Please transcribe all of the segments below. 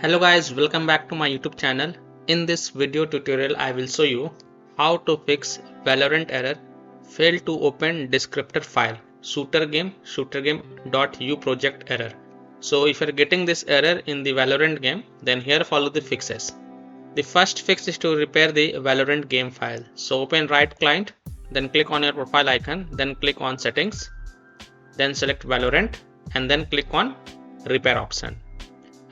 Hello guys, welcome back to my YouTube channel. In this video tutorial I will show you how to fix Valorant error fail to open descriptor file ShooterGame.uproject error. So if you are getting this error in the Valorant game, then here follow the fixes. The first fix is to repair the Valorant game file. So open right client, then click on your profile icon, then click on settings, then select Valorant and then click on repair option.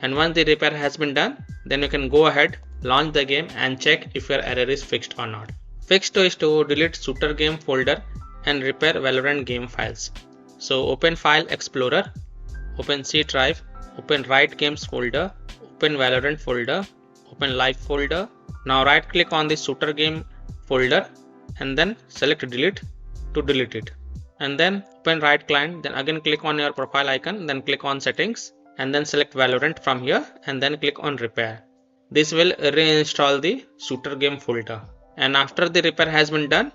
And once the repair has been done, then you can go ahead, launch the game and check if your error is fixed or not. Fix 2 is to delete shooter game folder and repair Valorant game files. So open File Explorer, open C drive, open Write Games folder, open Valorant folder, open Live folder. Now right click on the shooter game folder and then select delete to delete it. And then open right client, then again click on your profile icon, then click on settings and then select Valorant from here and then click on repair. This will reinstall the shooter game folder. And after the repair has been done,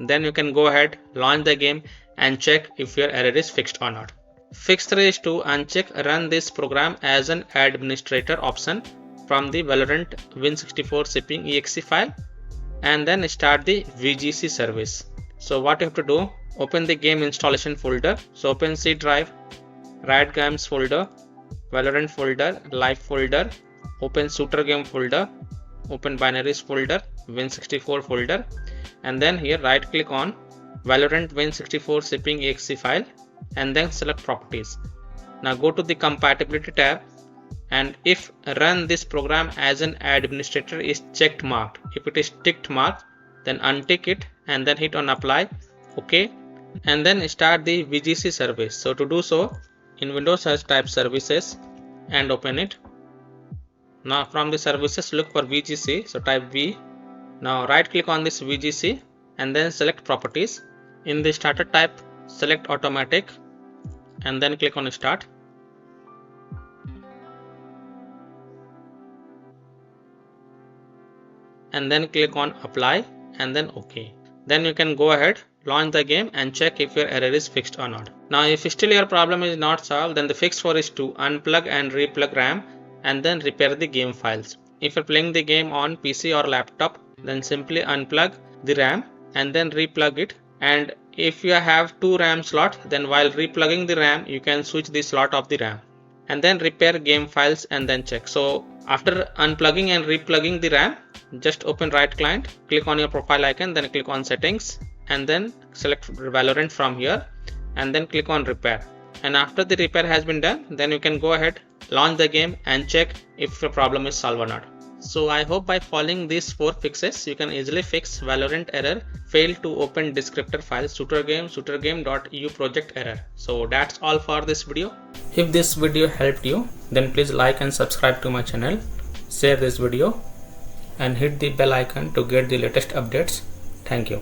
then you can go ahead, launch the game and check if your error is fixed or not. Fix 3 is to uncheck run this program as an administrator option from the Valorant Win64 shipping exe file and then start the VGC service. So what you have to do, open the game installation folder. So open C drive, Riot Games folder, Valorant folder, Live folder, open shooter game folder, open binaries folder, Win64 folder, and then here right click on Valorant Win64 shipping exe file and then select properties. Now go to the compatibility tab, and if run this program as an administrator is checked marked, if it is ticked marked, then untick it and then hit on apply, OK, and then start the VGC service. So to do so, in Windows search type services and open it. Now from the services look for VGC, so type V. Now right click on this VGC and then select properties. In the starter type select automatic and then click on start. And then click on apply and then OK. Then you can go ahead, launch the game and check if your error is fixed or not. Now if still your problem is not solved, then the fix 4 is to unplug and replug RAM and then repair the game files. If you're playing the game on PC or laptop, then simply unplug the RAM and then replug it. And if you have 2 RAM slots, then while replugging the RAM, you can switch the slot of the RAM and then repair game files and then check. So after unplugging and replugging the RAM, just open right client, click on your profile icon, then click on settings and then select Valorant from here and then click on repair. And after the repair has been done, then you can go ahead, launch the game and check if your problem is solved or not. So I hope by following these 4 fixes, you can easily fix Valorant error fail to open descriptor file ShooterGame.uproject error. So that's all for this video. If this video helped you, then please like and subscribe to my channel, share this video and hit the bell icon to get the latest updates. Thank you.